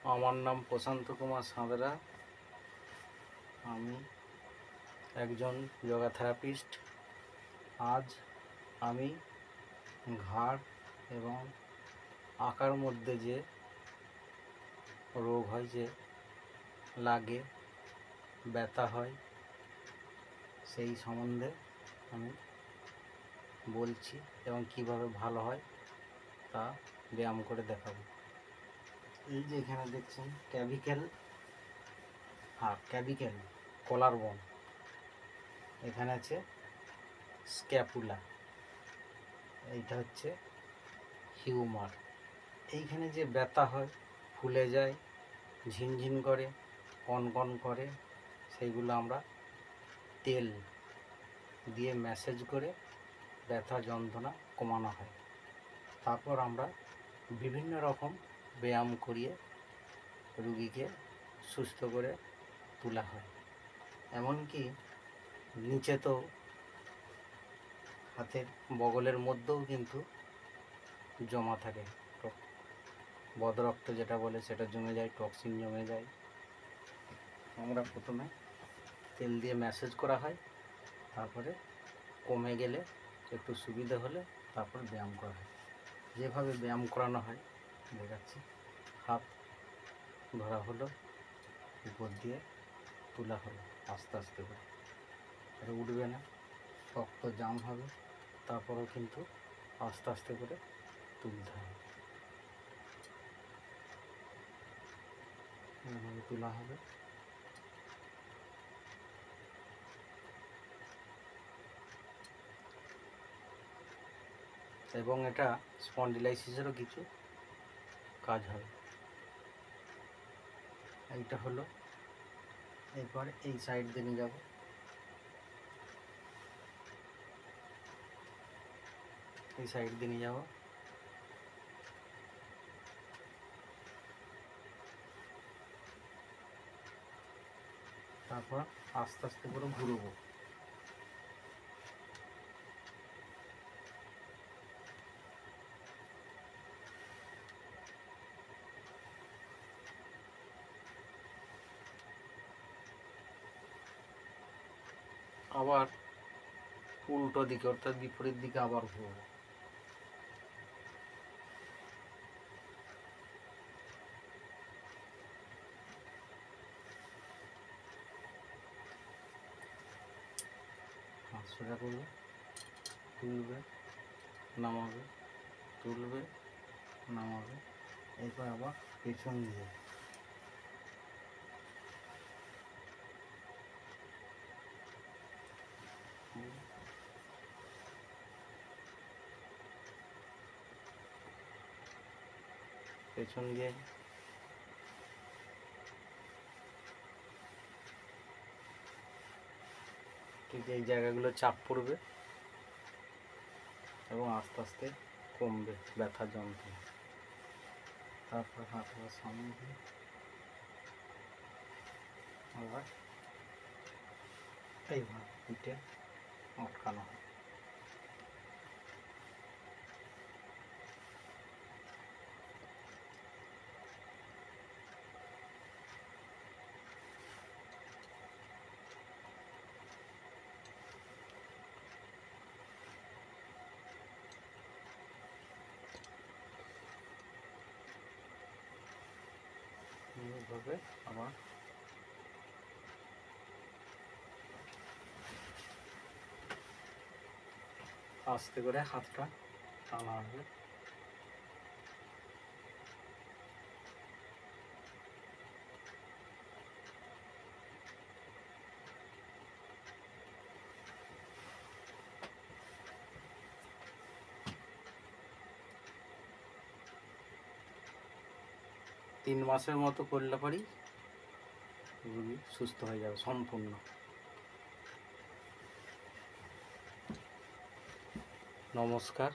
আমার নাম প্রশান্ত কুমার সাঁতরা। আমি একজন যোগা থেরাপিস্ট। আজ আমি ঘাড় এবং আঁকার মধ্যে যে রোগ হয়, যে লাগে, ব্যথা হয়, সেই সম্বন্ধে আমি বলছি এবং কিভাবে ভালো হয় তা ব্যায়াম করে দেখাবো। এই যে এখানে দেখছেন ক্যাভিক্যাল কলার বোন, এখানে আছে স্ক্যাপুলা, এইটা হচ্ছে হিউমার। এইখানে যে ব্যথা হয়, ফুলে যায়, ঝিনঝিন করে, কনকন করে, সেইগুলো আমরা তেল দিয়ে ম্যাসেজ করে ব্যথা যন্ত্রণা কমানো হয়। তারপর আমরা বিভিন্ন রকম ব্যায়াম করিয়ে রুগীকে সুস্থ করে তোলা হয়। এমনকি নিচে তো হাতের বগলের মধ্যেও কিন্তু জমা থাকে, বদরক্ত যেটা বলে সেটা জমে যায়, টক্সিন জমে যায়। আমরা প্রথমে তেল দিয়ে ম্যাসেজ করা হয়, তারপরে কমে গেলে, একটু সুবিধে হলে তারপর ব্যায়াম করা হয়। যেভাবে ব্যায়াম করানো হয় দেখাচ্ছি। হাত ধরা হলো, উপর দিয়ে তোলা হলো আস্তে আস্তে করে, এটা উঠবে না, শক্ত জাম হবে, তারপরেও কিন্তু আস্তে আস্তে করে তুলতে হবে। এভাবে তোলা হবে। এবং এটা স্পন্ডিলাইসিসেরও কিছু কাজ হবে। এইটা হলো, এরপর এই সাইড দিয়ে নিয়ে যাবো, এই সাইড দিয়ে নিয়ে যাবো, তারপর আস্তে আস্তে করে ঘুরবো। আবার উল্টো দিকে, অর্থাৎ বিপরীত দিকে আবার ঘুরবো। সোজা করবে, তুলবে, নামাবে, তুলবে, নামাবে। এরপর আবার পেছন দিয়ে পেছন দিয়ে ঠিক এই জায়গাগুলো চাপ পড়বে এবং আস্তে আস্তে কমবে ব্যথা যন্ত্রণা। তারপর হাত আবার সামনে দিয়ে আবার এইভাবে পিঠে আটকানো হয়। এইভাবে আবার আস্তে করে হাতটা টানা হবে। 3 মাসের মতো করলে পরেই রোগী সুস্থ হয়ে যাবে সম্পূর্ণ। নমস্কার।